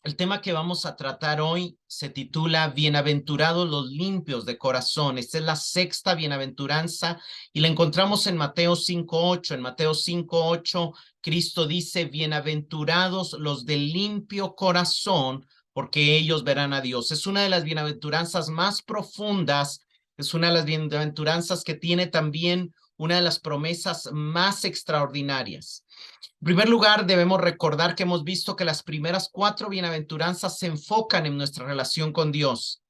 El tema que vamos a tratar hoy se titula Bienaventurados los limpios de corazón. Esta es la sexta bienaventuranza y la encontramos en Mateo 5:8. En Mateo 5:8, Cristo dice, bienaventurados los de limpio corazón, porque ellos verán a Dios. Es una de las bienaventuranzas más profundas, es una de las bienaventuranzas que tiene también una de las promesas más extraordinarias. En primer lugar, debemos recordar que hemos visto que las primeras cuatro bienaventuranzas se enfocan en nuestra relación con Dios.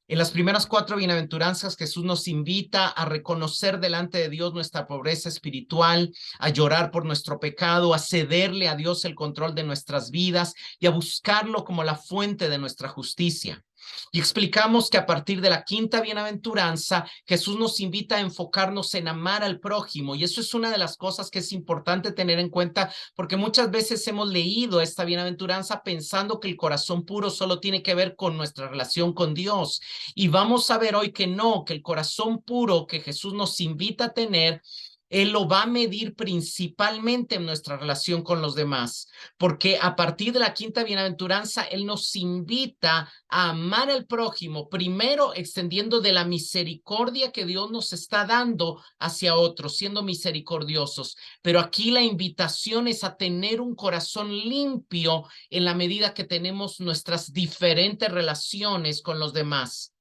En las primeras cuatro bienaventuranzas, Jesús nos invita a reconocer delante de Dios nuestra pobreza espiritual, a llorar por nuestro pecado, a cederle a Dios el control de nuestras vidas y a buscarlo como la fuente de nuestra justicia. Y explicamos que a partir de la quinta bienaventuranza, Jesús nos invita a enfocarnos en amar al prójimo. Y eso es una de las cosas que es importante tener en cuenta, porque muchas veces hemos leído esta bienaventuranza pensando que el corazón puro solo tiene que ver con nuestra relación con Dios. Y vamos a ver hoy que no, que el corazón puro que Jesús nos invita a tener, Él lo va a medir principalmente en nuestra relación con los demás, porque a partir de la quinta bienaventuranza, Él nos invita a amar al prójimo, primero extendiendo de la misericordia que Dios nos está dando hacia otros, siendo misericordiosos. Pero aquí la invitación es a tener un corazón limpio en la medida que tenemos nuestras diferentes relaciones con los demás.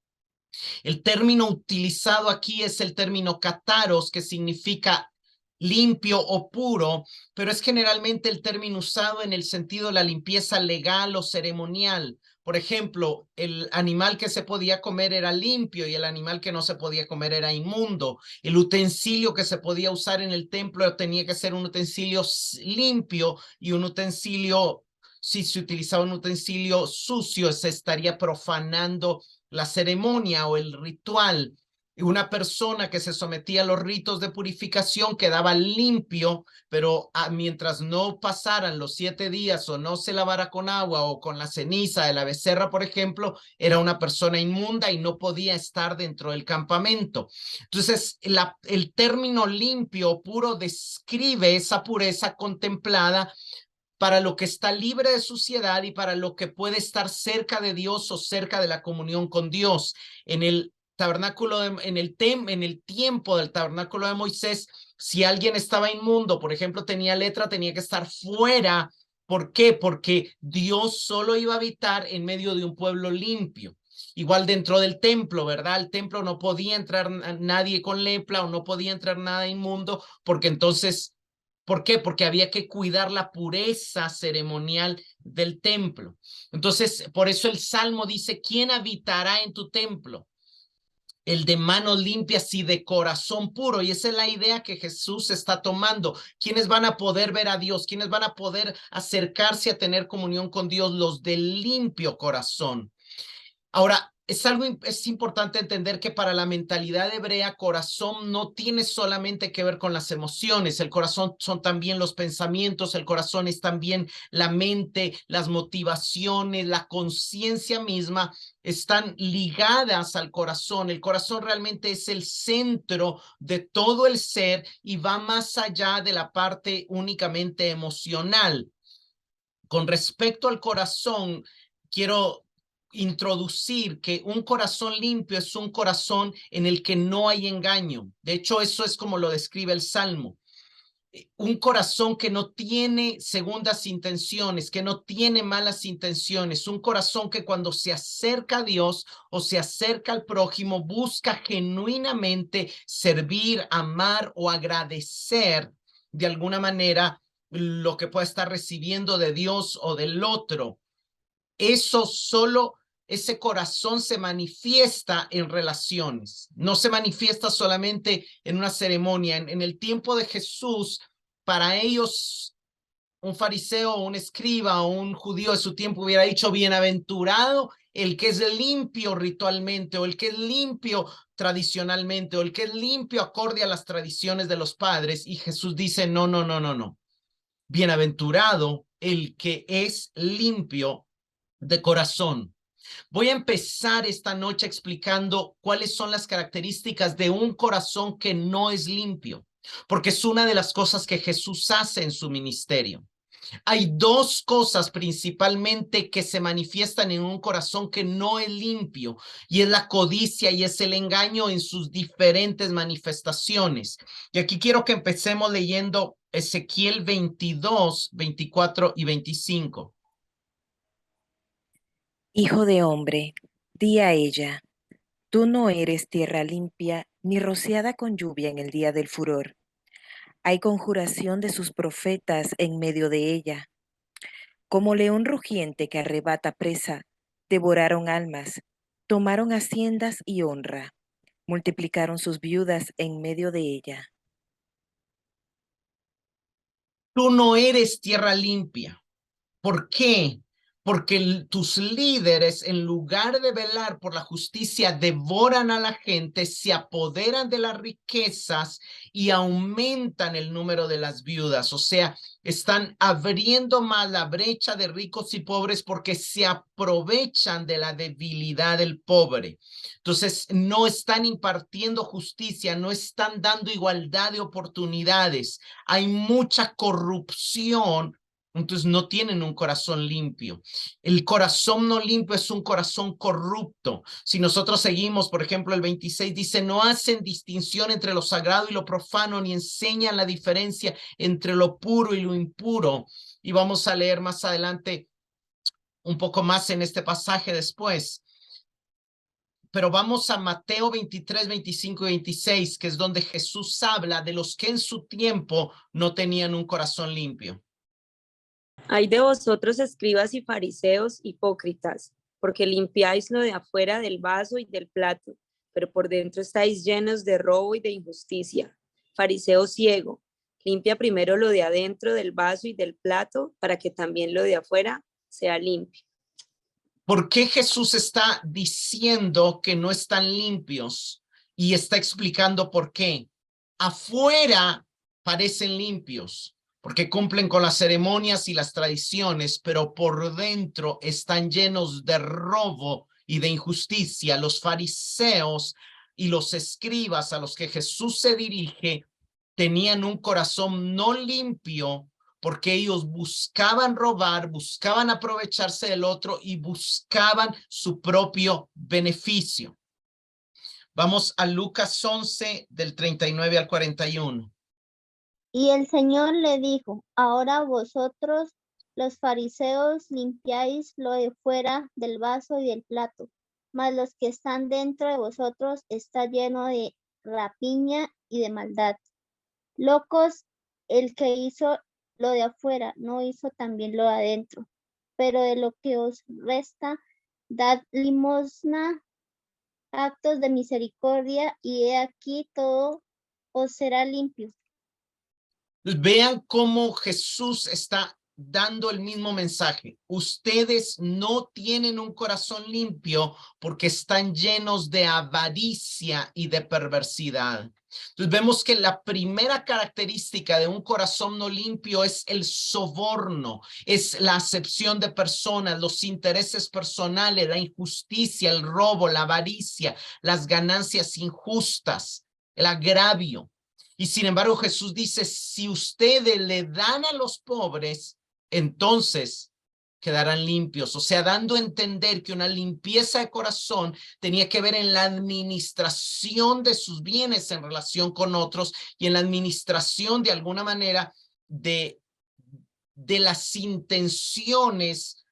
El término utilizado aquí es el término kataros, que significa limpio o puro, pero es generalmente el término usado en el sentido de la limpieza legal o ceremonial. Por ejemplo, el animal que se podía comer era limpio y el animal que no se podía comer era inmundo. El utensilio que se podía usar en el templo tenía que ser un utensilio limpio y un utensilio, si se utilizaba un utensilio sucio, se estaría profanando la ceremonia o el ritual. Una persona que se sometía a los ritos de purificación quedaba limpio, pero mientras no pasaran los 7 días o no se lavara con agua o con la ceniza de la becerra, por ejemplo, era una persona inmunda y no podía estar dentro del campamento. Entonces, el término limpio o puro describe esa pureza contemplada para lo que está libre de suciedad y para lo que puede estar cerca de Dios o cerca de la comunión con Dios. En el tabernáculo, en el tiempo del tabernáculo de Moisés, si alguien estaba inmundo, por ejemplo, tenía lepra, tenía que estar fuera. ¿Por qué? Porque Dios solo iba a habitar en medio de un pueblo limpio. Igual dentro del templo, ¿verdad? Al templo no podía entrar nadie con lepra o no podía entrar nada inmundo, porque entonces, ¿por qué? Porque había que cuidar la pureza ceremonial del templo. Entonces, por eso el Salmo dice, ¿quién habitará en tu templo? El de manos limpias y de corazón puro. Y esa es la idea que Jesús está tomando. ¿Quiénes van a poder ver a Dios? ¿Quiénes van a poder acercarse a tener comunión con Dios? Los de limpio corazón. Ahora, es importante entender que para la mentalidad hebrea, corazón no tiene solamente que ver con las emociones, el corazón son también los pensamientos, el corazón es también la mente, las motivaciones, la conciencia misma están ligadas al corazón. El corazón realmente es el centro de todo el ser y va más allá de la parte únicamente emocional. Con respecto al corazón, quiero introducir que un corazón limpio es un corazón en el que no hay engaño. De hecho, eso es como lo describe el Salmo. Un corazón que no tiene segundas intenciones, que no tiene malas intenciones, un corazón que cuando se acerca a Dios o se acerca al prójimo busca genuinamente servir, amar o agradecer de alguna manera lo que pueda estar recibiendo de Dios o del otro. Eso solo, ese corazón se manifiesta en relaciones, no se manifiesta solamente en una ceremonia. En el tiempo de Jesús, para ellos, un fariseo, un escriba o un judío de su tiempo hubiera dicho, bienaventurado el que es limpio ritualmente o el que es limpio tradicionalmente o el que es limpio acorde a las tradiciones de los padres. Y Jesús dice, no, no, no, no, no. Bienaventurado el que es limpio de corazón. Voy a empezar esta noche explicando cuáles son las características de un corazón que no es limpio, porque es una de las cosas que Jesús hace en su ministerio. Hay dos cosas principalmente que se manifiestan en un corazón que no es limpio, y es la codicia y es el engaño en sus diferentes manifestaciones. Y aquí quiero que empecemos leyendo Ezequiel 22, 24 y 25. Hijo de hombre, di a ella, tú no eres tierra limpia ni rociada con lluvia en el día del furor. Hay conjuración de sus profetas en medio de ella. Como león rugiente que arrebata presa, devoraron almas, tomaron haciendas y honra, multiplicaron sus viudas en medio de ella. Tú no eres tierra limpia. ¿Por qué? Porque tus líderes, en lugar de velar por la justicia, devoran a la gente, se apoderan de las riquezas y aumentan el número de las viudas. O sea, están abriendo más la brecha de ricos y pobres porque se aprovechan de la debilidad del pobre. Entonces, no están impartiendo justicia, no están dando igualdad de oportunidades. Hay mucha corrupción. Entonces no tienen un corazón limpio. El corazón no limpio es un corazón corrupto. Si nosotros seguimos, por ejemplo, el 26 dice, no hacen distinción entre lo sagrado y lo profano, ni enseñan la diferencia entre lo puro y lo impuro. Y vamos a leer más adelante un poco más en este pasaje después. Pero vamos a Mateo 23, 25 y 26, que es donde Jesús habla de los que en su tiempo no tenían un corazón limpio. Hay de vosotros, escribas y fariseos, hipócritas, porque limpiáis lo de afuera del vaso y del plato, pero por dentro estáis llenos de robo y de injusticia. Fariseo ciego, limpia primero lo de adentro del vaso y del plato, para que también lo de afuera sea limpio. ¿Por qué Jesús está diciendo que no están limpios? Y está explicando por qué. Afuera parecen limpios, porque cumplen con las ceremonias y las tradiciones, pero por dentro están llenos de robo y de injusticia. Los fariseos y los escribas a los que Jesús se dirige tenían un corazón no limpio, porque ellos buscaban robar, buscaban aprovecharse del otro y buscaban su propio beneficio. Vamos a Lucas 11, del 39 al 41. Y el Señor le dijo, ahora vosotros, los fariseos, limpiáis lo de fuera del vaso y del plato, mas los que están dentro de vosotros está lleno de rapiña y de maldad. Locos, el que hizo lo de afuera, no hizo también lo de adentro. Pero de lo que os resta, dad limosna, actos de misericordia, y he aquí todo os será limpio. Vean cómo Jesús está dando el mismo mensaje. Ustedes no tienen un corazón limpio porque están llenos de avaricia y de perversidad. Entonces vemos que la primera característica de un corazón no limpio es el soborno, es la acepción de personas, los intereses personales, la injusticia, el robo, la avaricia, las ganancias injustas, el agravio. Y sin embargo, Jesús dice, si ustedes le dan a los pobres, entonces quedarán limpios. O sea, dando a entender que una limpieza de corazón tenía que ver en la administración de sus bienes en relación con otros y en la administración de alguna manera de las intenciones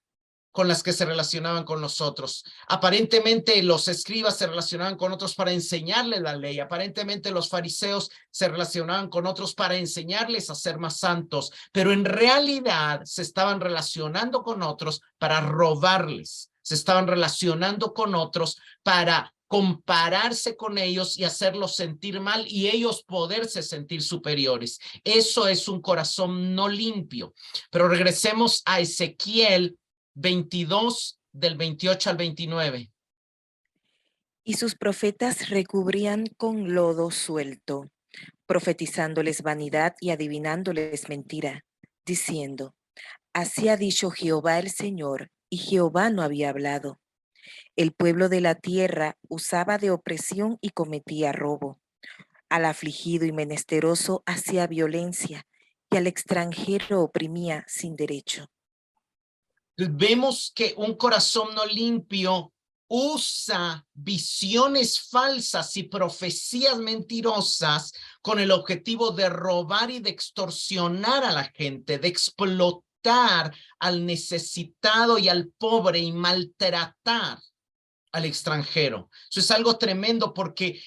con las que se relacionaban con nosotros. Aparentemente los escribas se relacionaban con otros para enseñarles la ley. Aparentemente los fariseos se relacionaban con otros para enseñarles a ser más santos, pero en realidad se estaban relacionando con otros para robarles. Se estaban relacionando con otros para compararse con ellos y hacerlos sentir mal y ellos poderse sentir superiores. Eso es un corazón no limpio. Pero regresemos a Ezequiel 22, del 28 al 29. Y sus profetas recubrían con lodo suelto, profetizándoles vanidad y adivinándoles mentira, diciendo, así ha dicho Jehová el Señor, y Jehová no había hablado. El pueblo de la tierra usaba de opresión y cometía robo. Al afligido y menesteroso hacía violencia, y al extranjero oprimía sin derecho. Vemos que un corazón no limpio usa visiones falsas y profecías mentirosas con el objetivo de robar y de extorsionar a la gente, de explotar al necesitado y al pobre y maltratar al extranjero. Eso es algo tremendo porque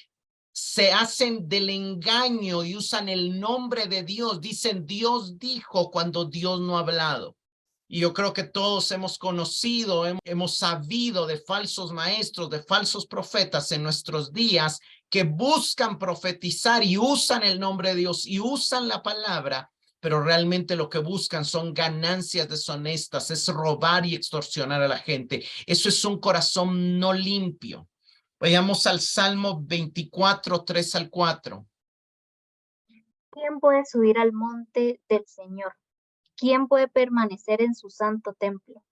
se hacen del engaño y usan el nombre de Dios. Dicen Dios dijo cuando Dios no ha hablado. Y yo creo que todos hemos conocido, hemos sabido de falsos maestros, de falsos profetas en nuestros días que buscan profetizar y usan el nombre de Dios y usan la palabra, pero realmente lo que buscan son ganancias deshonestas, es robar y extorsionar a la gente. Eso es un corazón no limpio. Vayamos al Salmo 24, 3 al 4. ¿Quién puede subir al monte del Señor? ¿Quién puede permanecer en su santo templo?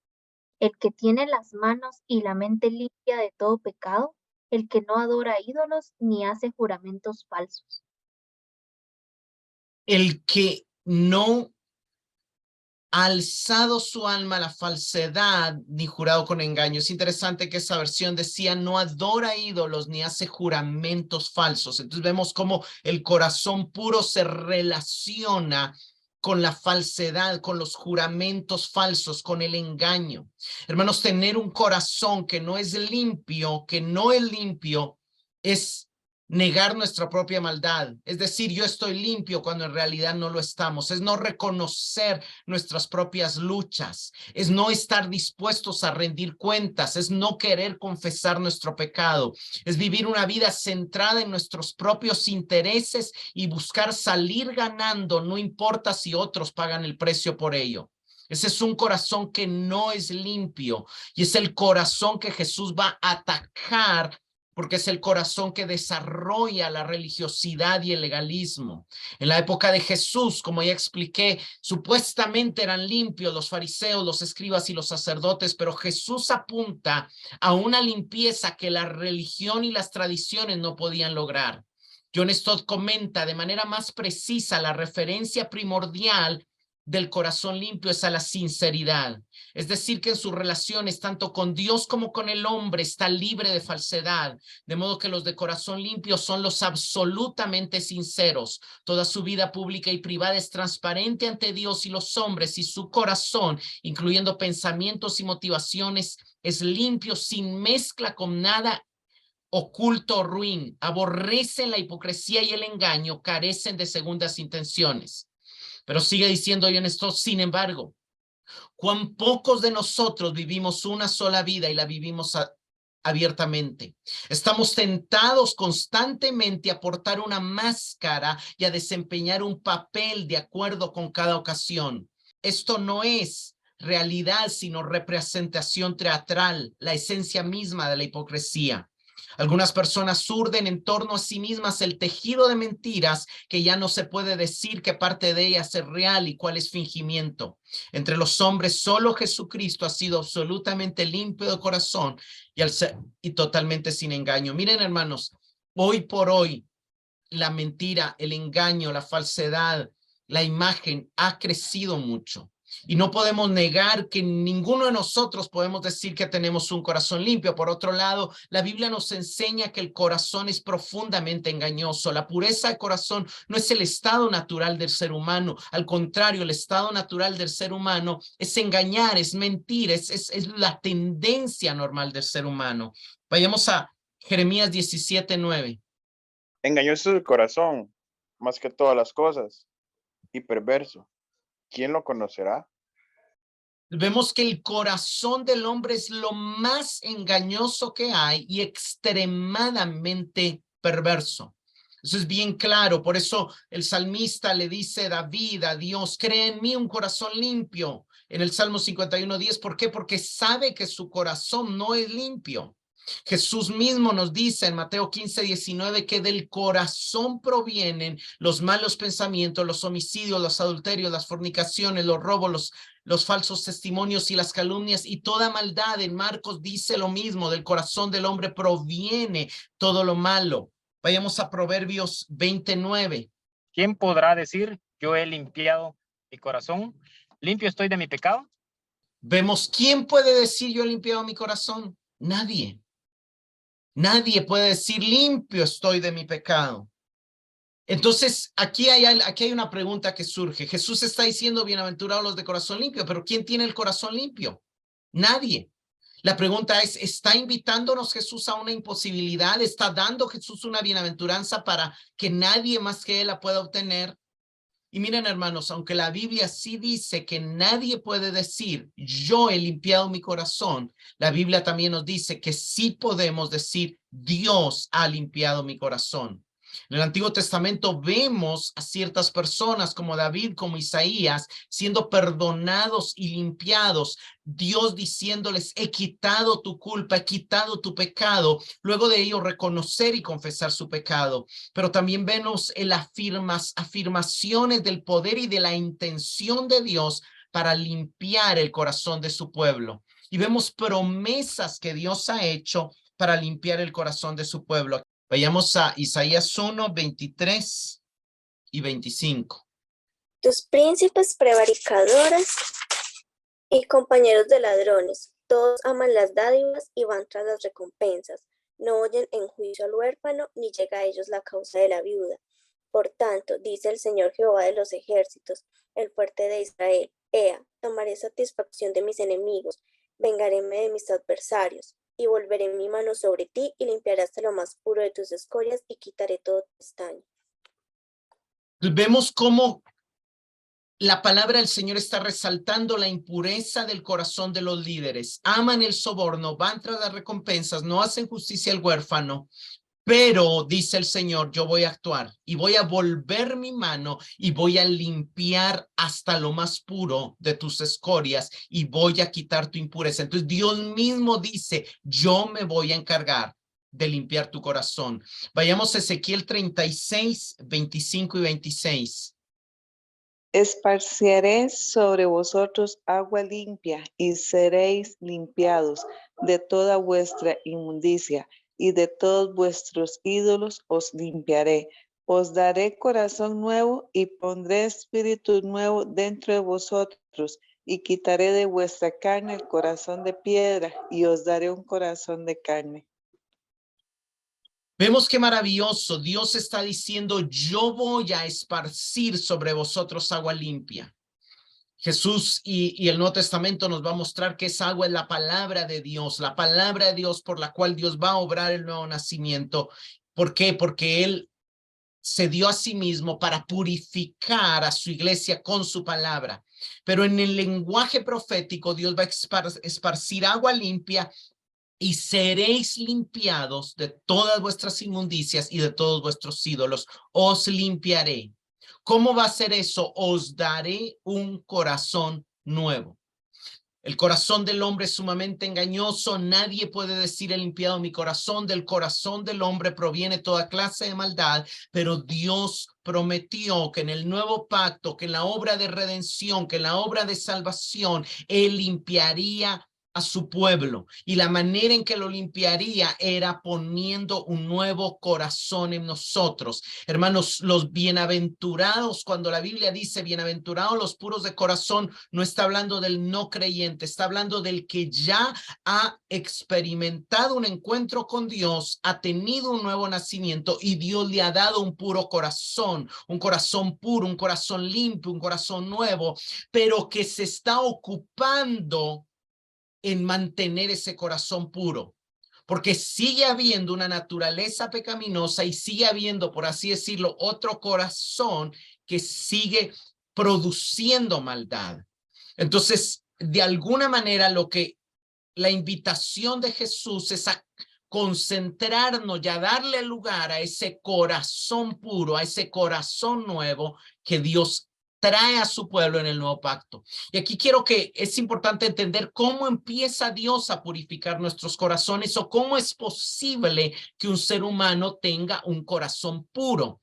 El que tiene las manos y la mente limpia de todo pecado, el que no adora ídolos ni hace juramentos falsos. El que no ha alzado su alma a la falsedad ni jurado con engaño. Es interesante que esa versión decía no adora ídolos ni hace juramentos falsos. Entonces vemos cómo el corazón puro se relaciona con la falsedad, con los juramentos falsos, con el engaño. Hermanos, tener un corazón que no es limpio, es negar nuestra propia maldad. Es decir, yo estoy limpio cuando en realidad no lo estamos. Es no reconocer nuestras propias luchas. Es no estar dispuestos a rendir cuentas. Es no querer confesar nuestro pecado. Es vivir una vida centrada en nuestros propios intereses y buscar salir ganando, no importa si otros pagan el precio por ello. Ese es un corazón que no es limpio y es el corazón que Jesús va a atacar porque es el corazón que desarrolla la religiosidad y el legalismo. En la época de Jesús, como ya expliqué, supuestamente eran limpios los fariseos, los escribas y los sacerdotes, pero Jesús apunta a una limpieza que la religión y las tradiciones no podían lograr. John Stott comenta de manera más precisa la referencia primordial del corazón limpio es a la sinceridad. Es decir, que en sus relaciones, tanto con Dios como con el hombre, está libre de falsedad. De modo que los de corazón limpio son los absolutamente sinceros. Toda su vida pública y privada es transparente ante Dios y los hombres, y su corazón, incluyendo pensamientos y motivaciones, es limpio, sin mezcla con nada oculto o ruin. Aborrecen la hipocresía y el engaño, carecen de segundas intenciones. Pero sigue diciendo John Stott, sin embargo, cuán pocos de nosotros vivimos una sola vida y la vivimos abiertamente. Estamos tentados constantemente a portar una máscara y a desempeñar un papel de acuerdo con cada ocasión. Esto no es realidad, sino representación teatral, la esencia misma de la hipocresía. Algunas personas urden en torno a sí mismas el tejido de mentiras que ya no se puede decir qué parte de ellas es real y cuál es fingimiento. Entre los hombres solo Jesucristo ha sido absolutamente limpio de corazón y totalmente sin engaño. Miren, hermanos, hoy por hoy la mentira, el engaño, la falsedad, la imagen ha crecido mucho. Y no podemos negar que ninguno de nosotros podemos decir que tenemos un corazón limpio. Por otro lado, la Biblia nos enseña que el corazón es profundamente engañoso. La pureza de corazón no es el estado natural del ser humano. Al contrario, el estado natural del ser humano es engañar, es mentir, es la tendencia normal del ser humano. Vayamos a Jeremías 17:9. Engañoso es el corazón, más que todas las cosas, y perverso. ¿Quién lo conocerá? Vemos que el corazón del hombre es lo más engañoso que hay y extremadamente perverso. Eso es bien claro. Por eso el salmista le dice David a Dios, crea en mí un corazón limpio. En el Salmo 51:10, ¿por qué? Porque sabe que su corazón no es limpio. Jesús mismo nos dice en Mateo 15:19 que del corazón provienen los malos pensamientos, los homicidios, los adulterios, las fornicaciones, los robos, los falsos testimonios y las calumnias y toda maldad. En Marcos dice lo mismo, del corazón del hombre proviene todo lo malo. Vayamos a Proverbios 29. ¿Quién podrá decir, yo he limpiado mi corazón, limpio estoy de mi pecado. Vemos, ¿quién puede decir yo he limpiado mi corazón? Nadie. Nadie puede decir limpio estoy de mi pecado. Entonces, aquí hay una pregunta que surge. Jesús está diciendo bienaventurados los de corazón limpio, pero ¿quién tiene el corazón limpio? Nadie. La pregunta es, ¿está invitándonos Jesús a una imposibilidad? ¿Está dando Jesús una bienaventuranza para que nadie más que él la pueda obtener? Y miren, hermanos, aunque la Biblia sí dice que nadie puede decir, yo he limpiado mi corazón, la Biblia también nos dice que sí podemos decir, Dios ha limpiado mi corazón. En el Antiguo Testamento vemos a ciertas personas como David, como Isaías, siendo perdonados y limpiados. Dios diciéndoles, he quitado tu culpa, he quitado tu pecado. Luego de ello reconocer y confesar su pecado. Pero también vemos en afirmaciones del poder y de la intención de Dios para limpiar el corazón de su pueblo. Y vemos promesas que Dios ha hecho para limpiar el corazón de su pueblo. Vayamos a Isaías 1, 23 y 25. Tus príncipes prevaricadores y compañeros de ladrones, todos aman las dádivas y van tras las recompensas. No oyen en juicio al huérfano, ni llega a ellos la causa de la viuda. Por tanto, dice el Señor Jehová de los ejércitos, el fuerte de Israel, Ea, tomaré satisfacción de mis enemigos, vengaréme de mis adversarios, y volveré mi mano sobre ti, y limpiaré hasta lo más puro de tus escorias, y quitaré todo tu estaño. Vemos cómo la palabra del Señor está resaltando la impureza del corazón de los líderes. Aman el soborno, van tras las recompensas, no hacen justicia al huérfano. Pero, dice el Señor, yo voy a actuar y voy a volver mi mano y voy a limpiar hasta lo más puro de tus escorias y voy a quitar tu impureza. Entonces Dios mismo dice, yo me voy a encargar de limpiar tu corazón. Vayamos a Ezequiel 36, 25 y 26. Esparciré sobre vosotros agua limpia y seréis limpiados de toda vuestra inmundicia. Y de todos vuestros ídolos os limpiaré. Os daré corazón nuevo y pondré espíritu nuevo dentro de vosotros y quitaré de vuestra carne el corazón de piedra y os daré un corazón de carne. Vemos qué maravilloso. Dios está diciendo, yo voy a esparcir sobre vosotros agua limpia. Jesús y el Nuevo Testamento nos va a mostrar que esa agua es la palabra de Dios por la cual Dios va a obrar el nuevo nacimiento. ¿Por qué? Porque Él se dio a sí mismo para purificar a su iglesia con su palabra. Pero en el lenguaje profético, Dios va a esparcir agua limpia y seréis limpiados de todas vuestras inmundicias y de todos vuestros ídolos. Os limpiaré. ¿Cómo va a ser eso? Os daré un corazón nuevo. El corazón del hombre es sumamente engañoso. Nadie puede decir he limpiado mi corazón. Del corazón del hombre proviene toda clase de maldad, pero Dios prometió que en el nuevo pacto, que en la obra de redención, que en la obra de salvación, Él limpiaría a su pueblo, y la manera en que lo limpiaría era poniendo un nuevo corazón en nosotros. Hermanos, los bienaventurados, cuando la Biblia dice bienaventurados los puros de corazón, no está hablando del no creyente, está hablando del que ya ha experimentado un encuentro con Dios, ha tenido un nuevo nacimiento y Dios le ha dado un puro corazón, un corazón puro, un corazón limpio, un corazón nuevo, pero que se está ocupando en mantener ese corazón puro, porque sigue habiendo una naturaleza pecaminosa y sigue habiendo, por así decirlo, otro corazón que sigue produciendo maldad. Entonces, de alguna manera, la invitación de Jesús es a concentrarnos y a darle lugar a ese corazón puro, a ese corazón nuevo que Dios trae a su pueblo en el nuevo pacto. Y aquí es importante entender cómo empieza Dios a purificar nuestros corazones o cómo es posible que un ser humano tenga un corazón puro.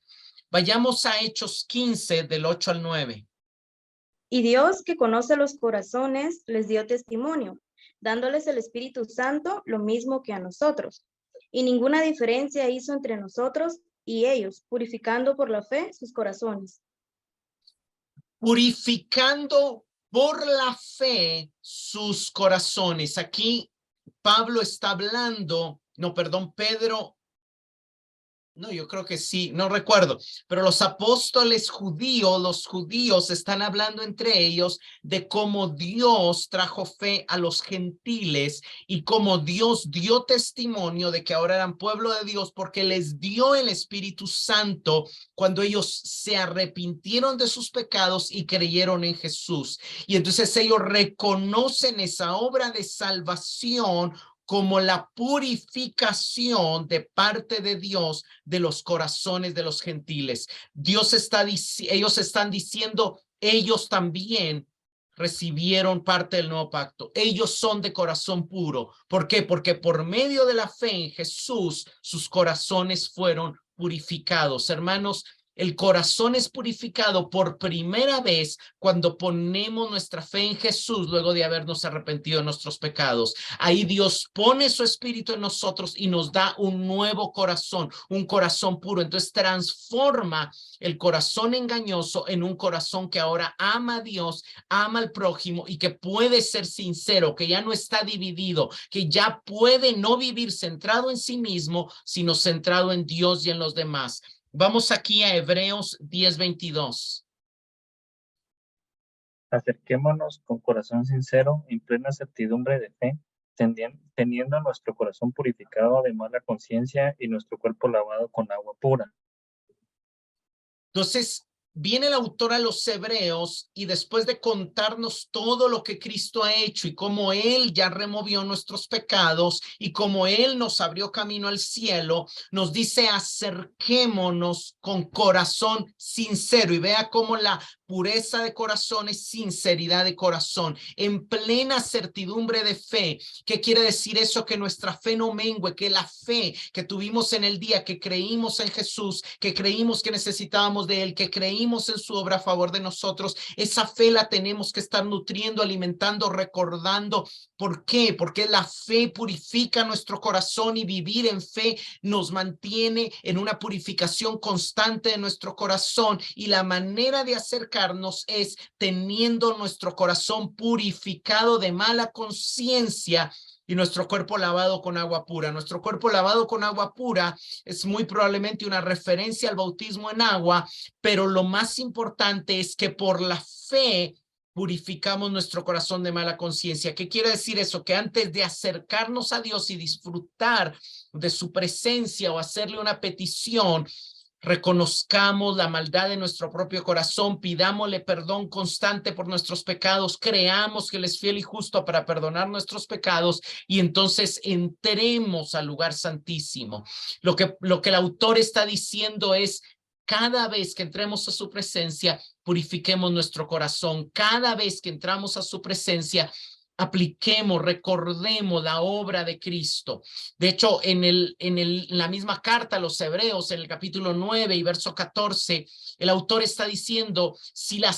Vayamos a Hechos 15 del 8 al 9. Y Dios, que conoce los corazones, les dio testimonio, dándoles el Espíritu Santo lo mismo que a nosotros. Y ninguna diferencia hizo entre nosotros y ellos, purificando por la fe sus corazones. purificando por la fe sus corazones. Aquí Pablo está hablando, no, perdón, Pedro. No, yo creo que sí, no recuerdo, pero los apóstoles judíos, los judíos están hablando entre ellos de cómo Dios trajo fe a los gentiles y cómo Dios dio testimonio de que ahora eran pueblo de Dios porque les dio el Espíritu Santo cuando ellos se arrepintieron de sus pecados y creyeron en Jesús. Y entonces ellos reconocen esa obra de salvación como la purificación de parte de Dios de los corazones de los gentiles. Ellos están diciendo, ellos también recibieron parte del nuevo pacto. Ellos son de corazón puro. ¿Por qué? Porque por medio de la fe en Jesús, sus corazones fueron purificados. Hermanos, el corazón es purificado por primera vez cuando ponemos nuestra fe en Jesús luego de habernos arrepentido de nuestros pecados. Ahí Dios pone su espíritu en nosotros y nos da un nuevo corazón, un corazón puro. Entonces transforma el corazón engañoso en un corazón que ahora ama a Dios, ama al prójimo y que puede ser sincero, que ya no está dividido, que ya puede no vivir centrado en sí mismo, sino centrado en Dios y en los demás. Vamos aquí a Hebreos 10:22. Acerquémonos con corazón sincero, en plena certidumbre de fe, teniendo nuestro corazón purificado de mala conciencia y nuestro cuerpo lavado con agua pura. Entonces, viene el autor a los Hebreos y después de contarnos todo lo que Cristo ha hecho y cómo Él ya removió nuestros pecados y cómo Él nos abrió camino al cielo, nos dice acerquémonos con corazón sincero y vea cómo la pureza de corazón es sinceridad de corazón, en plena certidumbre de fe. ¿Qué quiere decir eso? Que nuestra fe no mengue, que la fe que tuvimos en el día, que creímos en Jesús, que creímos que necesitábamos de Él, que creímos en su obra a favor de nosotros, esa fe la tenemos que estar nutriendo, alimentando, recordando. ¿Por qué? Porque la fe purifica nuestro corazón y vivir en fe nos mantiene en una purificación constante de nuestro corazón, y la manera de acercarnos es teniendo nuestro corazón purificado de mala conciencia y nuestro cuerpo lavado con agua pura. Nuestro cuerpo lavado con agua pura es muy probablemente una referencia al bautismo en agua, pero lo más importante es que por la fe purificamos nuestro corazón de mala conciencia. ¿Qué quiere decir eso? Que antes de acercarnos a Dios y disfrutar de su presencia o hacerle una petición, reconozcamos la maldad de nuestro propio corazón, pidámosle perdón constante por nuestros pecados, creamos que Él es fiel y justo para perdonar nuestros pecados y entonces entremos al lugar santísimo. Lo que el autor está diciendo es, cada vez que entremos a su presencia, purifiquemos nuestro corazón. Cada vez que entramos a su presencia, apliquemos, recordemos la obra de Cristo. De hecho, en la misma carta a los Hebreos, en el capítulo 9 y verso 14, el autor está diciendo, si la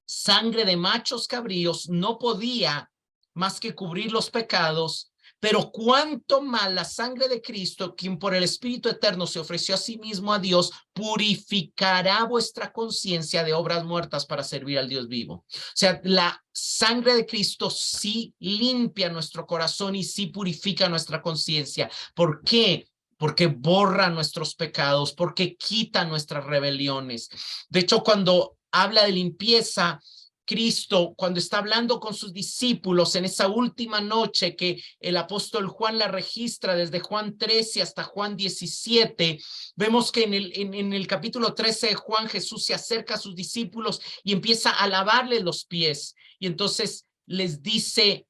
sangre de machos cabríos no podía más que cubrir los pecados, pero cuánto más la sangre de Cristo, quien por el Espíritu Eterno se ofreció a sí mismo a Dios, purificará vuestra conciencia de obras muertas para servir al Dios vivo. O sea, la sangre de Cristo sí limpia nuestro corazón y sí purifica nuestra conciencia. ¿Por qué? Porque borra nuestros pecados, porque quita nuestras rebeliones. De hecho, cuando habla de limpieza, Cristo, cuando está hablando con sus discípulos en esa última noche que el apóstol Juan la registra desde Juan 13 hasta Juan 17, vemos que en el capítulo 13 de Juan, Jesús se acerca a sus discípulos y empieza a lavarles los pies. Y entonces les dice,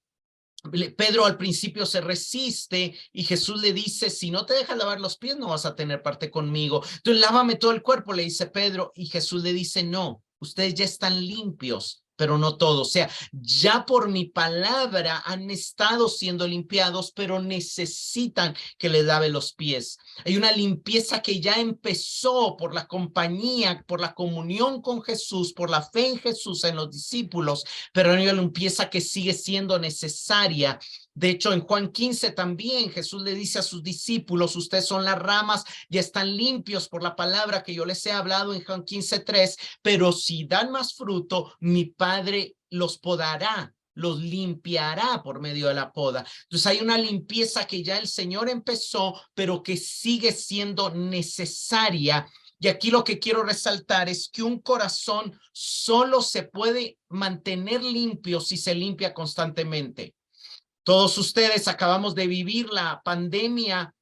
Pedro al principio se resiste y Jesús le dice, si no te dejas lavar los pies no vas a tener parte conmigo. Entonces lávame todo el cuerpo, le dice Pedro, y Jesús le dice, no, ustedes ya están limpios, pero no todos. O sea, ya por mi palabra han estado siendo limpiados, pero necesitan que les lave los pies. Hay una limpieza que ya empezó por la compañía, por la comunión con Jesús, por la fe en Jesús, en los discípulos, pero hay una limpieza que sigue siendo necesaria De hecho, en Juan 15 también Jesús le dice a sus discípulos, ustedes son las ramas, ya están limpios por la palabra que yo les he hablado en Juan 15:3, pero si dan más fruto, mi Padre los podará, los limpiará por medio de la poda. Entonces hay una limpieza que ya el Señor empezó, pero que sigue siendo necesaria. Y aquí lo que quiero resaltar es que un corazón solo se puede mantener limpio si se limpia constantemente. Todos ustedes acabamos de vivir la pandemia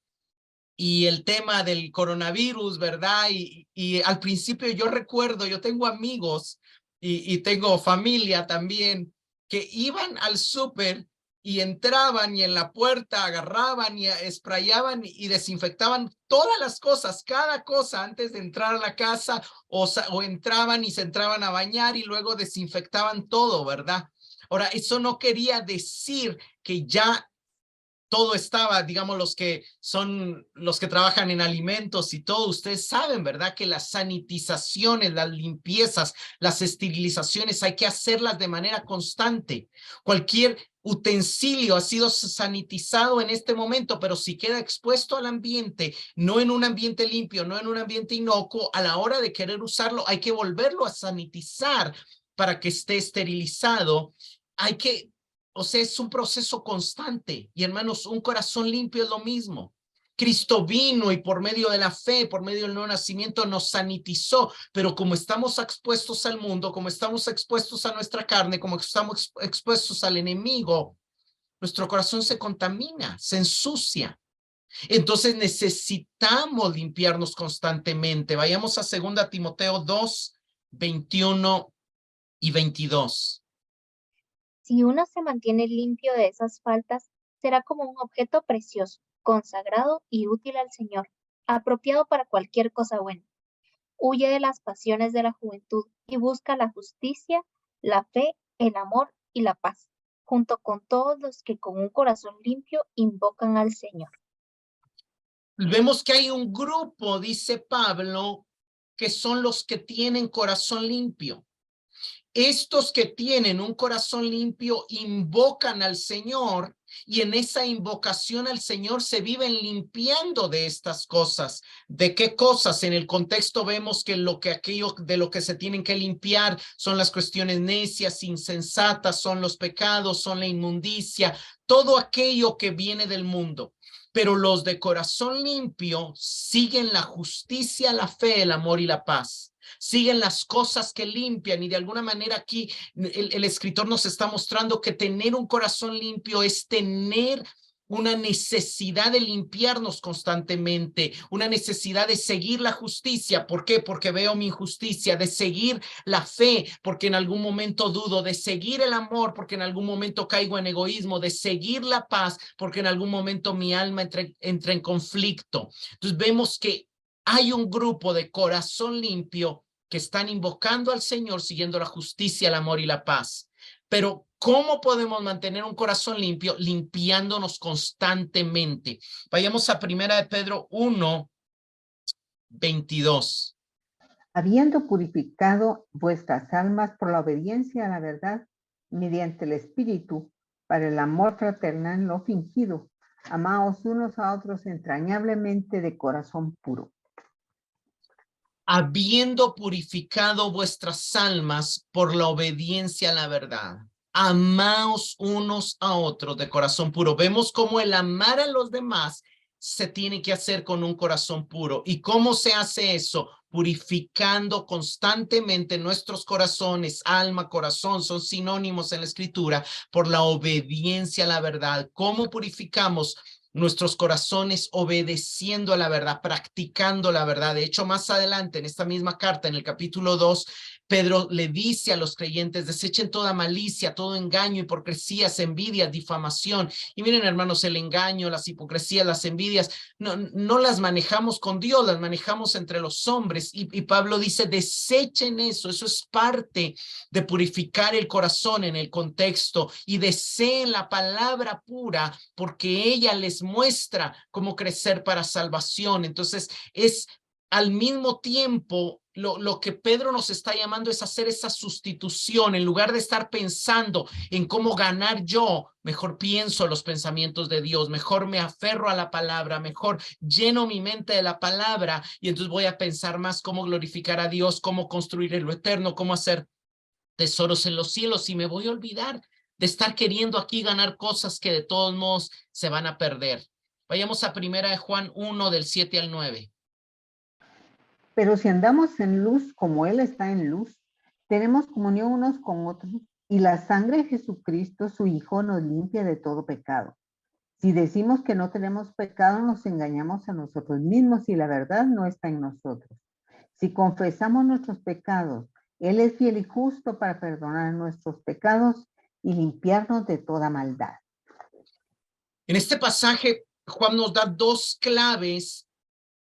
y el tema del coronavirus, ¿verdad? Y al principio yo recuerdo, yo tengo amigos y tengo familia también que iban al súper y entraban y en la puerta agarraban y sprayaban y desinfectaban todas las cosas, cada cosa antes de entrar a la casa o entraban y se entraban a bañar y luego desinfectaban todo, ¿verdad? Ahora, eso no quería decir que ya todo estaba, digamos, los que trabajan en alimentos y todo, ustedes saben, ¿verdad? Que las sanitizaciones, las limpiezas, las esterilizaciones hay que hacerlas de manera constante. Cualquier utensilio ha sido sanitizado en este momento, pero si queda expuesto al ambiente, no en un ambiente limpio, no en un ambiente inocuo, a la hora de querer usarlo hay que volverlo a sanitizar para que esté esterilizado. O sea, es un proceso constante. Y hermanos, un corazón limpio es lo mismo. Cristo vino y por medio de la fe, por medio del nuevo nacimiento nos sanitizó, pero como estamos expuestos al mundo, como estamos expuestos a nuestra carne, como estamos expuestos al enemigo, nuestro corazón se contamina, se ensucia. Entonces necesitamos limpiarnos constantemente. Vayamos a 2 Timoteo 2, 21 y 22. Si uno se mantiene limpio de esas faltas, será como un objeto precioso, consagrado y útil al Señor, apropiado para cualquier cosa buena. Huye de las pasiones de la juventud y busca la justicia, la fe, el amor y la paz, junto con todos los que con un corazón limpio invocan al Señor. Vemos que hay un grupo, dice Pablo, que son los que tienen corazón limpio. Estos que tienen un corazón limpio invocan al Señor y en esa invocación al Señor se viven limpiando de estas cosas. ¿De qué cosas? En el contexto vemos que aquello de lo que se tienen que limpiar son las cuestiones necias, insensatas, son los pecados, son la inmundicia, todo aquello que viene del mundo. Pero los de corazón limpio siguen la justicia, la fe, el amor y la paz. Siguen las cosas que limpian y de alguna manera aquí el escritor nos está mostrando que tener un corazón limpio es tener una necesidad de limpiarnos constantemente, una necesidad de seguir la justicia. ¿Por qué? Porque veo mi injusticia, de seguir la fe, porque en algún momento dudo, de seguir el amor, porque en algún momento caigo en egoísmo, de seguir la paz, porque en algún momento mi alma entra en conflicto. Entonces vemos que hay un grupo de corazón limpio que están invocando al Señor, siguiendo la justicia, el amor y la paz. Pero, ¿cómo podemos mantener un corazón limpio? Limpiándonos constantemente. Vayamos a 1 Pedro 1, 22. Habiendo purificado vuestras almas por la obediencia a la verdad, mediante el Espíritu, para el amor fraternal no fingido, amaos unos a otros entrañablemente de corazón puro. Habiendo purificado vuestras almas por la obediencia a la verdad, amaos unos a otros de corazón puro. Vemos cómo el amar a los demás se tiene que hacer con un corazón puro. ¿Y cómo se hace eso? Purificando constantemente nuestros corazones. Alma, corazón son sinónimos en la escritura por la obediencia a la verdad. ¿Cómo purificamos nuestros corazones? Obedeciendo a la verdad, practicando la verdad? De hecho, más adelante en esta misma carta, en el capítulo 2, Pedro le dice a los creyentes, desechen toda malicia, todo engaño, hipocresías, envidias, difamación. Y miren, hermanos, el engaño, las hipocresías, las envidias, no las manejamos con Dios, las manejamos entre los hombres. Y Pablo dice, desechen eso es parte de purificar el corazón en el contexto, y deseen la palabra pura porque ella les muestra cómo crecer para salvación. Entonces es al mismo tiempo lo que Pedro nos está llamando es hacer esa sustitución. En lugar de estar pensando en cómo ganar yo, mejor pienso los pensamientos de Dios, mejor me aferro a la palabra, mejor lleno mi mente de la palabra y entonces voy a pensar más cómo glorificar a Dios, cómo construir en lo eterno, cómo hacer tesoros en los cielos, y me voy a olvidar de estar queriendo aquí ganar cosas que de todos modos se van a perder. Vayamos a 1 de Juan 1 del 7 al 9. Pero si andamos en luz como Él está en luz, tenemos comunión unos con otros, y la sangre de Jesucristo, su Hijo, nos limpia de todo pecado. Si decimos que no tenemos pecado, nos engañamos a nosotros mismos y la verdad no está en nosotros. Si confesamos nuestros pecados, Él es fiel y justo para perdonar nuestros pecados y limpiarnos de toda maldad. En este pasaje, Juan nos da dos claves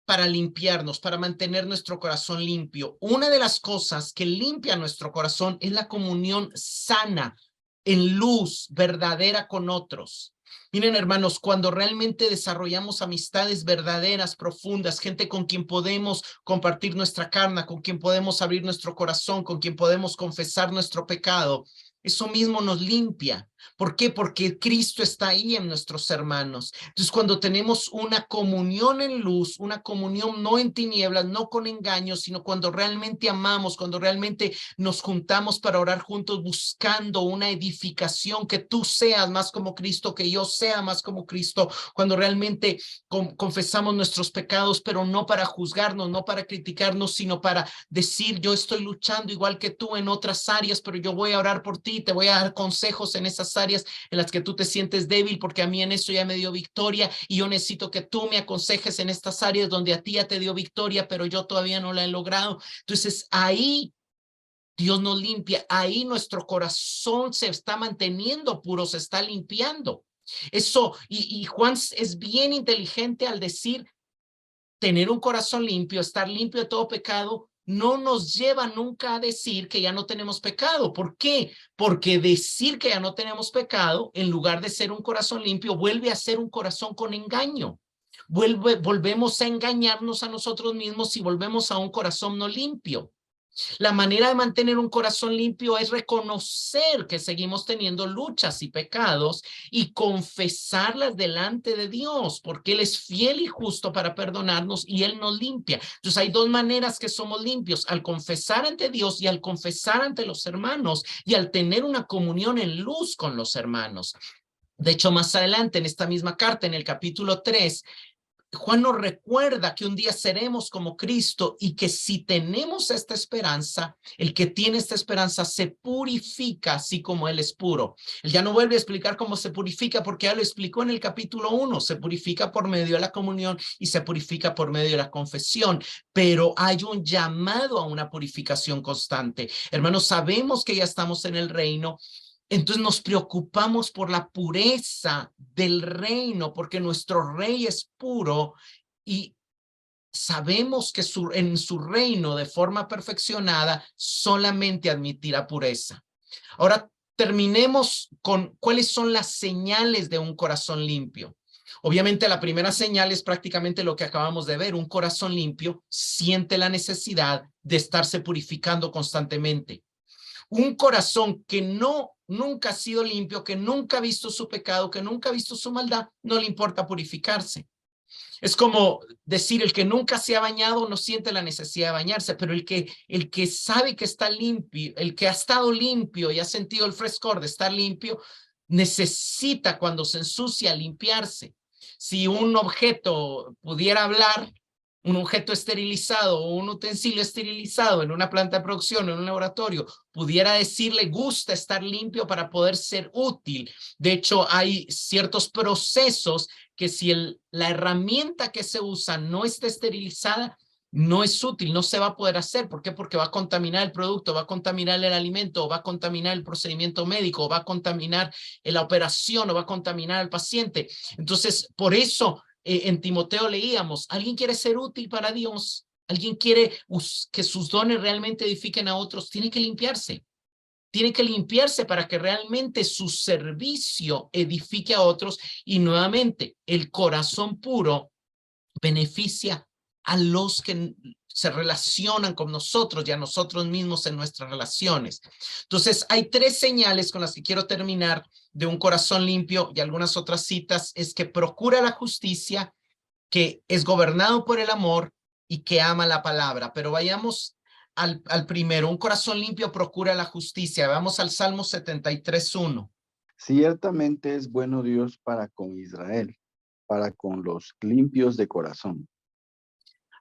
para limpiarnos, para mantener nuestro corazón limpio. Una de las cosas que limpia nuestro corazón es la comunión sana, en luz, verdadera con otros. Miren, hermanos, cuando realmente desarrollamos amistades verdaderas, profundas, gente con quien podemos compartir nuestra carne, con quien podemos abrir nuestro corazón, con quien podemos confesar nuestro pecado, eso mismo nos limpia. ¿Por qué? Porque Cristo está ahí en nuestros hermanos. Entonces, cuando tenemos una comunión en luz, una comunión no en tinieblas, no con engaños, sino cuando realmente amamos, cuando realmente nos juntamos para orar juntos buscando una edificación, que tú seas más como Cristo, que yo sea más como Cristo, cuando realmente confesamos nuestros pecados, pero no para juzgarnos, no para criticarnos, sino para decir, yo estoy luchando igual que tú en otras áreas, pero yo voy a orar por ti, te voy a dar consejos en esas áreas en las que tú te sientes débil, porque a mí en eso ya me dio victoria y yo necesito que tú me aconsejes en estas áreas donde a ti ya te dio victoria, pero yo todavía no la he logrado. Entonces ahí Dios nos limpia, ahí nuestro corazón se está manteniendo puro, se está limpiando. Eso, y Juan es bien inteligente al decir, tener un corazón limpio, estar limpio de todo pecado, no nos lleva nunca a decir que ya no tenemos pecado. ¿Por qué? Porque decir que ya no tenemos pecado, en lugar de ser un corazón limpio, vuelve a ser un corazón con engaño. Volvemos a engañarnos a nosotros mismos y volvemos a un corazón no limpio. La manera de mantener un corazón limpio es reconocer que seguimos teniendo luchas y pecados y confesarlas delante de Dios, porque Él es fiel y justo para perdonarnos y Él nos limpia. Entonces hay dos maneras que somos limpios, al confesar ante Dios y al confesar ante los hermanos y al tener una comunión en luz con los hermanos. De hecho, más adelante en esta misma carta, en el capítulo 3, Juan nos recuerda que un día seremos como Cristo y que si tenemos esta esperanza, el que tiene esta esperanza se purifica así como Él es puro. Él ya no vuelve a explicar cómo se purifica porque ya lo explicó en el capítulo 1. Se purifica por medio de la comunión y se purifica por medio de la confesión, pero hay un llamado a una purificación constante. Hermanos, sabemos que ya estamos en el reino. Entonces nos preocupamos por la pureza del reino, porque nuestro rey es puro y sabemos que en su reino de forma perfeccionada solamente admitirá pureza. Ahora terminemos con cuáles son las señales de un corazón limpio. Obviamente la primera señal es prácticamente lo que acabamos de ver. Un corazón limpio siente la necesidad de estarse purificando constantemente. Un corazón que nunca ha sido limpio, que nunca ha visto su pecado, que nunca ha visto su maldad, no le importa purificarse. Es como decir, el que nunca se ha bañado no siente la necesidad de bañarse, pero el que sabe que está limpio, el que ha estado limpio y ha sentido el frescor de estar limpio, necesita cuando se ensucia limpiarse. Si un objeto pudiera hablar, un objeto esterilizado o un utensilio esterilizado en una planta de producción, en un laboratorio, pudiera decirle, gusta estar limpio para poder ser útil. De hecho, hay ciertos procesos que si la herramienta que se usa no está esterilizada, no es útil, no se va a poder hacer. ¿Por qué? Porque va a contaminar el producto, va a contaminar el alimento, va a contaminar el procedimiento médico, va a contaminar la operación o va a contaminar al paciente. Entonces, por eso en Timoteo leíamos, ¿alguien quiere ser útil para Dios? ¿Alguien quiere que sus dones realmente edifiquen a otros? Tiene que limpiarse. Tiene que limpiarse para que realmente su servicio edifique a otros. Y nuevamente, el corazón puro beneficia a los que se relacionan con nosotros y a nosotros mismos en nuestras relaciones. Entonces, hay tres señales con las que quiero terminar de un corazón limpio, y algunas otras citas, es que procura la justicia, que es gobernado por el amor y que ama la palabra. Pero vayamos al primero. Un corazón limpio procura la justicia. Vamos al Salmo 73:1. Ciertamente es bueno Dios para con Israel, para con los limpios de corazón.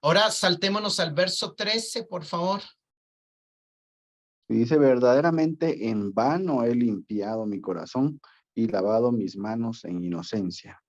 Ahora saltémonos al verso 13, por favor. Y dice, verdaderamente en vano he limpiado mi corazón y lavado mis manos en inocencia.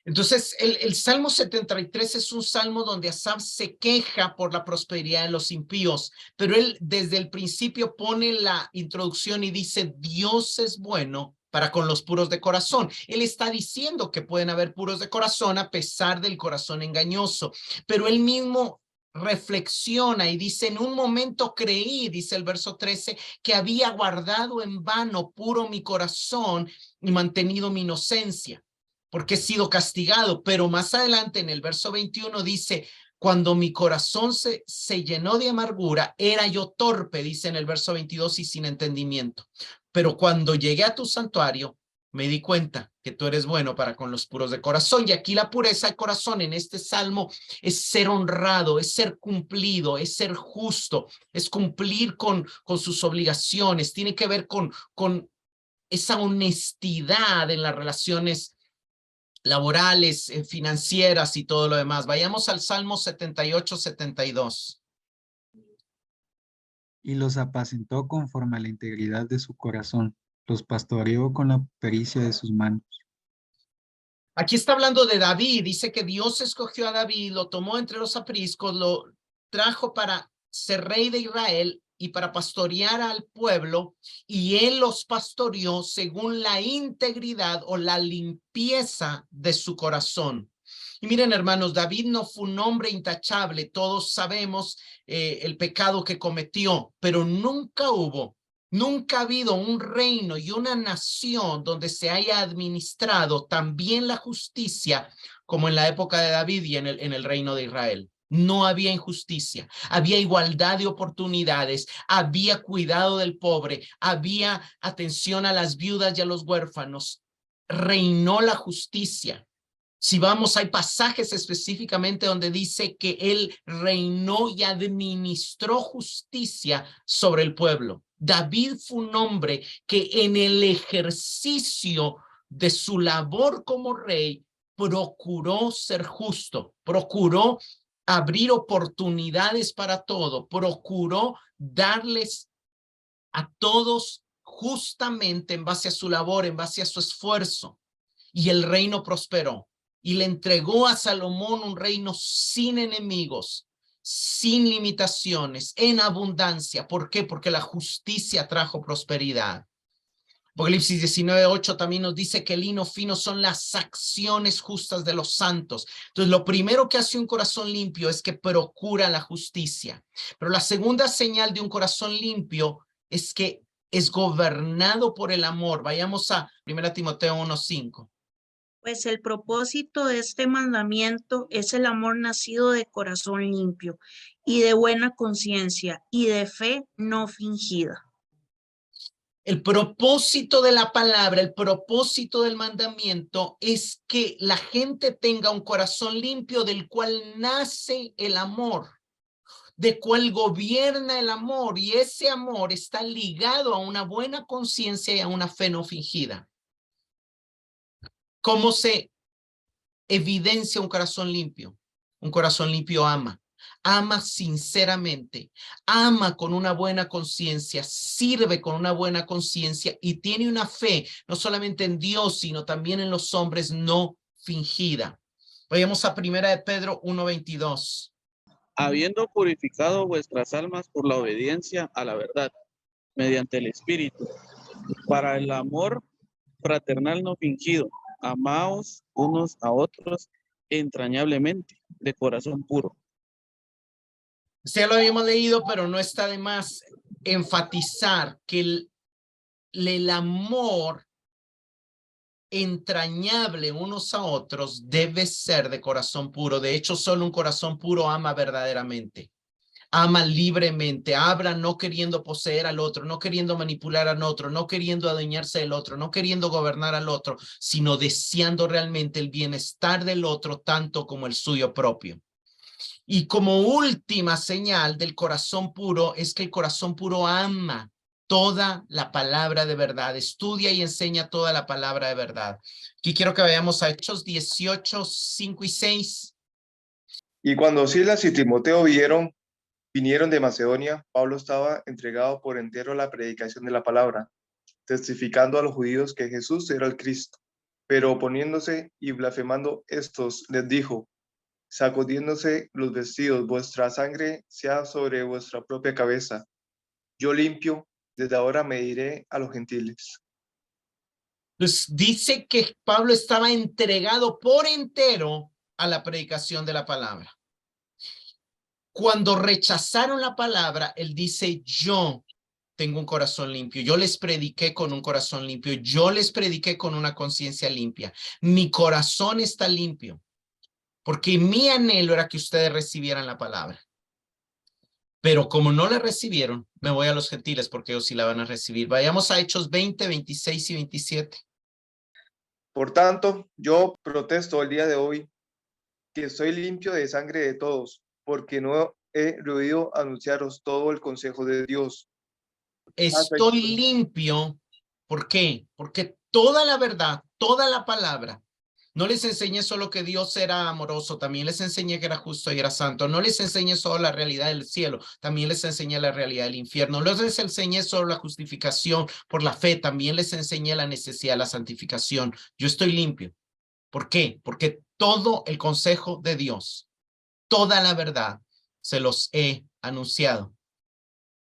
Entonces, el Salmo 73 es un salmo donde Asaf se queja por la prosperidad de los impíos, pero él desde el principio pone la introducción y dice, Dios es bueno para con los puros de corazón. Él está diciendo que pueden haber puros de corazón a pesar del corazón engañoso, pero él mismo reflexiona y dice, en un momento creí, dice el verso 13, que había guardado en vano puro mi corazón y mantenido mi inocencia, porque he sido castigado. Pero más adelante en el verso 21 dice, cuando mi corazón se llenó de amargura, era yo torpe, dice en el verso 22, y sin entendimiento. Pero cuando llegué a tu santuario, me di cuenta que tú eres bueno para con los puros de corazón. Y aquí la pureza de corazón en este salmo es ser honrado, es ser cumplido, es ser justo, es cumplir con sus obligaciones. Tiene que ver con esa honestidad en las relaciones laborales, financieras y todo lo demás. Vayamos al Salmo 78:72. Y los apacentó conforme a la integridad de su corazón, los pastoreó con la pericia de sus manos. Aquí está hablando de David. Dice que Dios escogió a David, lo tomó entre los apriscos, lo trajo para ser rey de Israel y para pastorear al pueblo, y él los pastoreó según la integridad o la limpieza de su corazón. Y miren, hermanos, David no fue un hombre intachable. Todos sabemos el pecado que cometió, pero nunca ha habido un reino y una nación donde se haya administrado también la justicia como en la época de David y en el reino de Israel. No había injusticia, había igualdad de oportunidades, había cuidado del pobre, había atención a las viudas y a los huérfanos. Reinó la justicia. Si vamos, hay pasajes específicamente donde dice que él reinó y administró justicia sobre el pueblo. David fue un hombre que en el ejercicio de su labor como rey procuró ser justo, procuró abrir oportunidades para todo, procuró darles a todos justamente en base a su labor, en base a su esfuerzo, y el reino prosperó. Y le entregó a Salomón un reino sin enemigos, sin limitaciones, en abundancia. ¿Por qué? Porque la justicia trajo prosperidad. Apocalipsis 19:8 también nos dice que el lino fino son las acciones justas de los santos. Entonces, lo primero que hace un corazón limpio es que procura la justicia. Pero la segunda señal de un corazón limpio es que es gobernado por el amor. Vayamos a 1 Timoteo 1:5. Pues el propósito de este mandamiento es el amor nacido de corazón limpio y de buena conciencia y de fe no fingida. El propósito de la palabra, el propósito del mandamiento es que la gente tenga un corazón limpio del cual nace el amor, de cual gobierna el amor, y ese amor está ligado a una buena conciencia y a una fe no fingida. ¿Cómo se evidencia un corazón limpio? Un corazón limpio ama sinceramente, ama con una buena conciencia, sirve con una buena conciencia y tiene una fe no solamente en Dios, sino también en los hombres, no fingida. Vayamos a 1 Pedro 1:22. Habiendo purificado vuestras almas por la obediencia a la verdad, mediante el Espíritu, para el amor fraternal no fingido, amaos unos a otros entrañablemente, de corazón puro. Ya lo habíamos leído, pero no está de más enfatizar que el amor entrañable unos a otros, debe ser de corazón puro. De hecho, solo un corazón puro ama verdaderamente. Ama libremente, habla no queriendo poseer al otro, no queriendo manipular al otro, no queriendo adueñarse del otro, no queriendo gobernar al otro, sino deseando realmente el bienestar del otro tanto como el suyo propio. Y como última señal del corazón puro es que el corazón puro ama toda la palabra de verdad, estudia y enseña toda la palabra de verdad. Aquí quiero que vayamos a Hechos 18, 5 y 6. Y cuando Silas y Timoteo vinieron de Macedonia, Pablo estaba entregado por entero a la predicación de la palabra, testificando a los judíos que Jesús era el Cristo. Pero oponiéndose y blasfemando estos, les dijo, sacudiéndose los vestidos, vuestra sangre sea sobre vuestra propia cabeza. Yo limpio, desde ahora me diré a los gentiles. Pues dice que Pablo estaba entregado por entero a la predicación de la palabra. Cuando rechazaron la palabra, él dice, yo tengo un corazón limpio, yo les prediqué con un corazón limpio, yo les prediqué con una conciencia limpia. Mi corazón está limpio, porque mi anhelo era que ustedes recibieran la palabra. Pero como no la recibieron, me voy a los gentiles porque ellos sí la van a recibir. Vayamos a Hechos 20, 26 y 27. Por tanto, yo protesto el día de hoy que estoy limpio de sangre de todos, porque no he oído anunciaros todo el consejo de Dios. Estoy limpio. ¿Por qué? Porque toda la verdad, toda la palabra, no les enseñé solo que Dios era amoroso, también les enseñé que era justo y era santo. No les enseñé solo la realidad del cielo, también les enseñé la realidad del infierno. No les enseñé solo la justificación por la fe, también les enseñé la necesidad de la santificación. Yo estoy limpio. ¿Por qué? Porque todo el consejo de Dios, toda la verdad, se los he anunciado.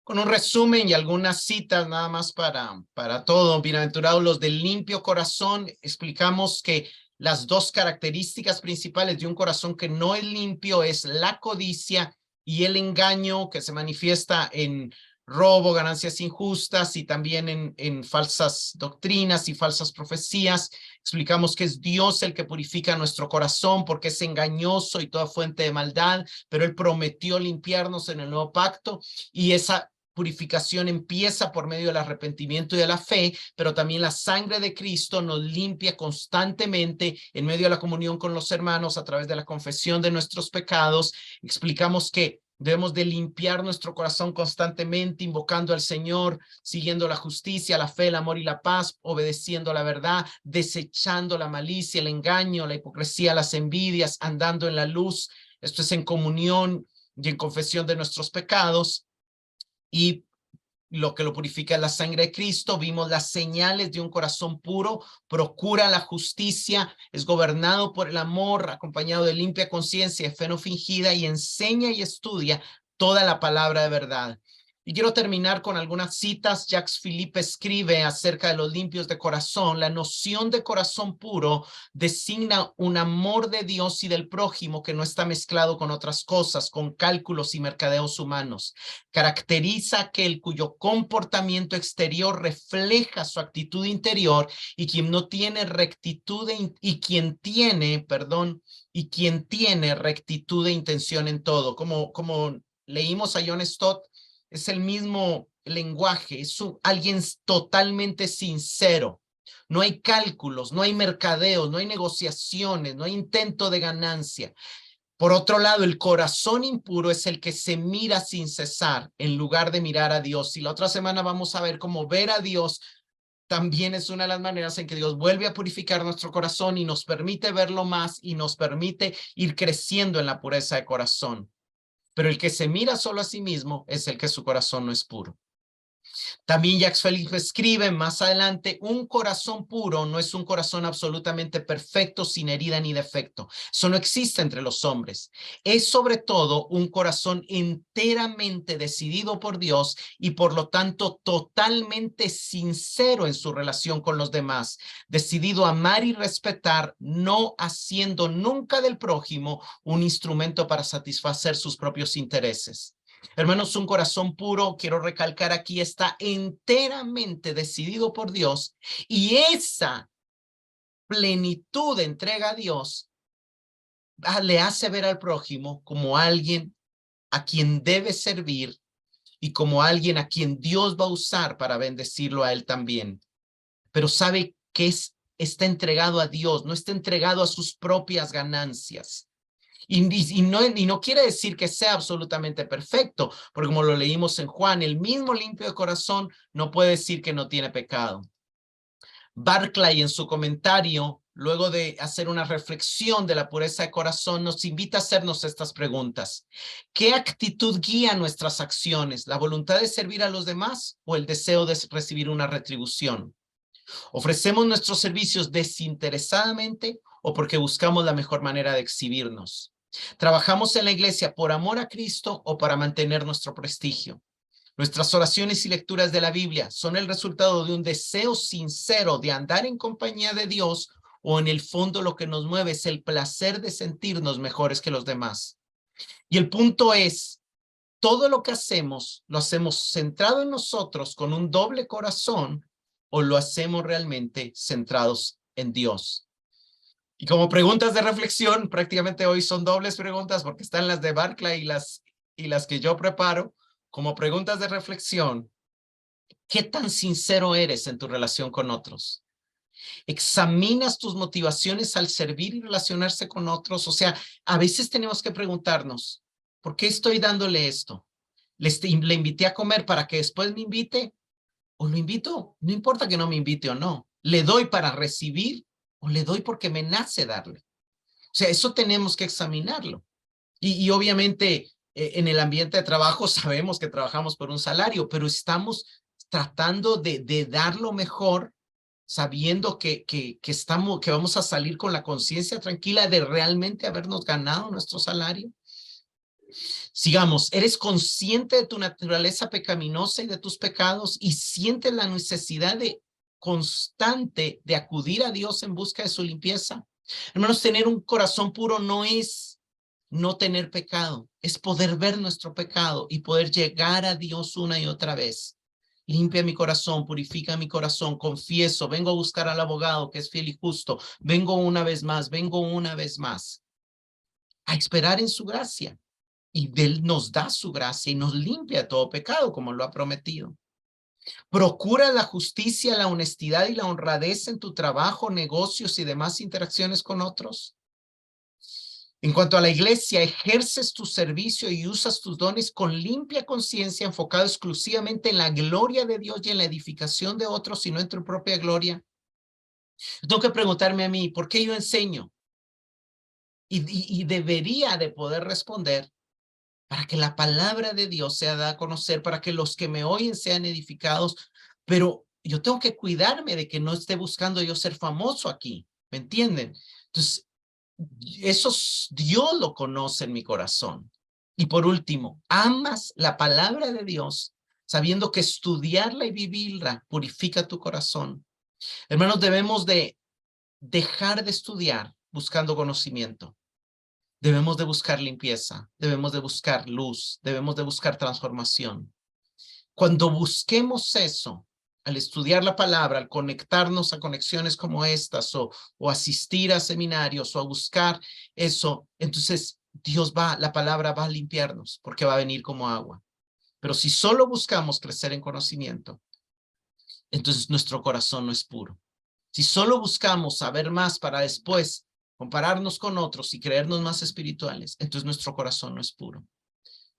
Con un resumen y algunas citas nada más para todo. Bienaventurados los de limpio corazón. Explicamos que las dos características principales de un corazón que no es limpio es la codicia y el engaño, que se manifiesta en robo, ganancias injustas y también en falsas doctrinas y falsas profecías. Explicamos que es Dios el que purifica nuestro corazón porque es engañoso y toda fuente de maldad, pero Él prometió limpiarnos en el nuevo pacto y esa purificación empieza por medio del arrepentimiento y de la fe, pero también la sangre de Cristo nos limpia constantemente en medio de la comunión con los hermanos a través de la confesión de nuestros pecados. Explicamos que debemos de limpiar nuestro corazón constantemente, invocando al Señor, siguiendo la justicia, la fe, el amor y la paz, obedeciendo la verdad, desechando la malicia, el engaño, la hipocresía, las envidias, andando en la luz. Esto es en comunión y en confesión de nuestros pecados. Y lo que lo purifica es la sangre de Cristo. Vimos las señales de un corazón puro, procura la justicia, es gobernado por el amor, acompañado de limpia conciencia, de fe no fingida, y enseña y estudia toda la palabra de verdad. Y quiero terminar con algunas citas. Jacques Philippe escribe acerca de los limpios de corazón. La noción de corazón puro designa un amor de Dios y del prójimo que no está mezclado con otras cosas, con cálculos y mercadeos humanos. Caracteriza aquel cuyo comportamiento exterior refleja su actitud interior y quien no tiene rectitud y quien tiene rectitud de intención en todo. Como leímos a John Stott, es el mismo lenguaje, es alguien totalmente sincero. No hay cálculos, no hay mercadeos, no hay negociaciones, no hay intento de ganancia. Por otro lado, el corazón impuro es el que se mira sin cesar en lugar de mirar a Dios. Y la otra semana vamos a ver cómo ver a Dios también es una de las maneras en que Dios vuelve a purificar nuestro corazón y nos permite verlo más y nos permite ir creciendo en la pureza de corazón. Pero el que se mira solo a sí mismo es el que su corazón no es puro. También Jacques Philippe escribe más adelante, un corazón puro no es un corazón absolutamente perfecto, sin herida ni defecto. Eso no existe entre los hombres. Es sobre todo un corazón enteramente decidido por Dios y por lo tanto totalmente sincero en su relación con los demás, decidido a amar y respetar, no haciendo nunca del prójimo un instrumento para satisfacer sus propios intereses. Hermanos, un corazón puro, quiero recalcar aquí, está enteramente decidido por Dios y esa plenitud de entrega a Dios, le hace ver al prójimo como alguien a quien debe servir y como alguien a quien Dios va a usar para bendecirlo a él también. Pero sabe que está entregado a Dios, no está entregado a sus propias ganancias. Y no quiere decir que sea absolutamente perfecto, porque como lo leímos en Juan, el mismo limpio de corazón no puede decir que no tiene pecado. Barclay, en su comentario, luego de hacer una reflexión de la pureza de corazón, nos invita a hacernos estas preguntas. ¿Qué actitud guía nuestras acciones? ¿La voluntad de servir a los demás o el deseo de recibir una retribución? ¿Ofrecemos nuestros servicios desinteresadamente o porque buscamos la mejor manera de exhibirnos? ¿Trabajamos en la iglesia por amor a Cristo o para mantener nuestro prestigio? Nuestras oraciones y lecturas de la Biblia son el resultado de un deseo sincero de andar en compañía de Dios, o en el fondo lo que nos mueve es el placer de sentirnos mejores que los demás. Y el punto es, todo lo que hacemos, ¿lo hacemos centrado en nosotros con un doble corazón o lo hacemos realmente centrados en Dios? Y como preguntas de reflexión, prácticamente hoy son dobles preguntas porque están las de Barclay y las que yo preparo. Como preguntas de reflexión, ¿qué tan sincero eres en tu relación con otros? ¿Examinas tus motivaciones al servir y relacionarse con otros? O sea, a veces tenemos que preguntarnos, ¿por qué estoy dándole esto? ¿Le invité a comer para que después me invite? ¿O lo invito? No importa que no me invite o no. ¿Le doy para recibir o le doy porque me nace darle? O sea, eso tenemos que examinarlo. Y obviamente en el ambiente de trabajo sabemos que trabajamos por un salario, pero estamos tratando de dar lo mejor, sabiendo que vamos a salir con la conciencia tranquila de realmente habernos ganado nuestro salario. Sigamos, ¿eres consciente de tu naturaleza pecaminosa y de tus pecados y sientes la necesidad constante de acudir a Dios en busca de su limpieza? Hermanos, tener un corazón puro no es no tener pecado, es poder ver nuestro pecado y poder llegar a Dios una y otra vez. Limpia mi corazón, purifica mi corazón, confieso, vengo a buscar al abogado que es fiel y justo, vengo una vez más a esperar en su gracia. Y Él nos da su gracia y nos limpia de todo pecado, como lo ha prometido. Procura la justicia, la honestidad y la honradez en tu trabajo, negocios y demás interacciones con otros. En cuanto a la iglesia, ejerces tu servicio y usas tus dones con limpia conciencia, enfocado exclusivamente en la gloria de Dios y en la edificación de otros y no en tu propia gloria. Tengo que preguntarme a mí, ¿por qué yo enseño? Y debería de poder responder para que la palabra de Dios sea dada a conocer, para que los que me oyen sean edificados, pero yo tengo que cuidarme de que no esté buscando yo ser famoso aquí, ¿me entienden? Entonces, eso Dios lo conoce en mi corazón. Y por último, amas la palabra de Dios, sabiendo que estudiarla y vivirla purifica tu corazón. Hermanos, debemos de dejar de estudiar buscando conocimiento. Debemos de buscar limpieza, debemos de buscar luz, debemos de buscar transformación. Cuando busquemos eso, al estudiar la palabra, al conectarnos a conexiones como estas o asistir a seminarios o a buscar eso, entonces la palabra va a limpiarnos porque va a venir como agua. Pero si solo buscamos crecer en conocimiento, entonces nuestro corazón no es puro. Si solo buscamos saber más para después compararnos con otros y creernos más espirituales, entonces nuestro corazón no es puro.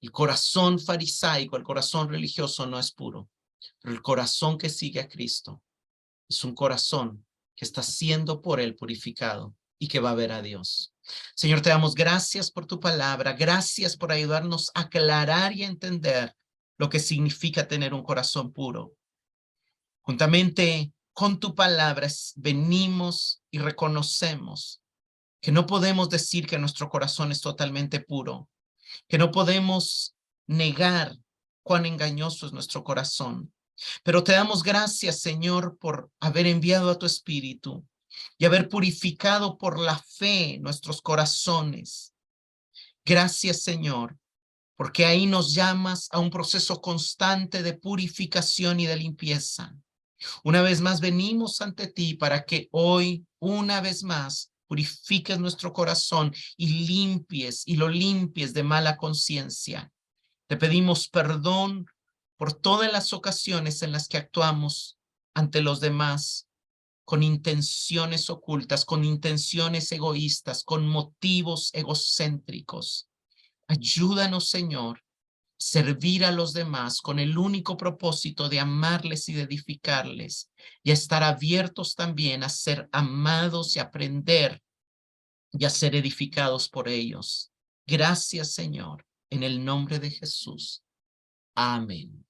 El corazón farisaico, el corazón religioso no es puro, pero el corazón que sigue a Cristo es un corazón que está siendo por Él purificado y que va a ver a Dios. Señor, te damos gracias por tu palabra, gracias por ayudarnos a aclarar y a entender lo que significa tener un corazón puro. Juntamente con tu palabra venimos y reconocemos que no podemos decir que nuestro corazón es totalmente puro, que no podemos negar cuán engañoso es nuestro corazón. Pero te damos gracias, Señor, por haber enviado a tu Espíritu y haber purificado por la fe nuestros corazones. Gracias, Señor, porque ahí nos llamas a un proceso constante de purificación y de limpieza. Una vez más venimos ante ti para que hoy, una vez más, purifiques nuestro corazón y lo limpies de mala conciencia. Te pedimos perdón por todas las ocasiones en las que actuamos ante los demás con intenciones ocultas, con intenciones egoístas, con motivos egocéntricos. Ayúdanos, Señor, servir a los demás con el único propósito de amarles y de edificarles, y a estar abiertos también a ser amados y aprender y a ser edificados por ellos. Gracias, Señor, en el nombre de Jesús. Amén.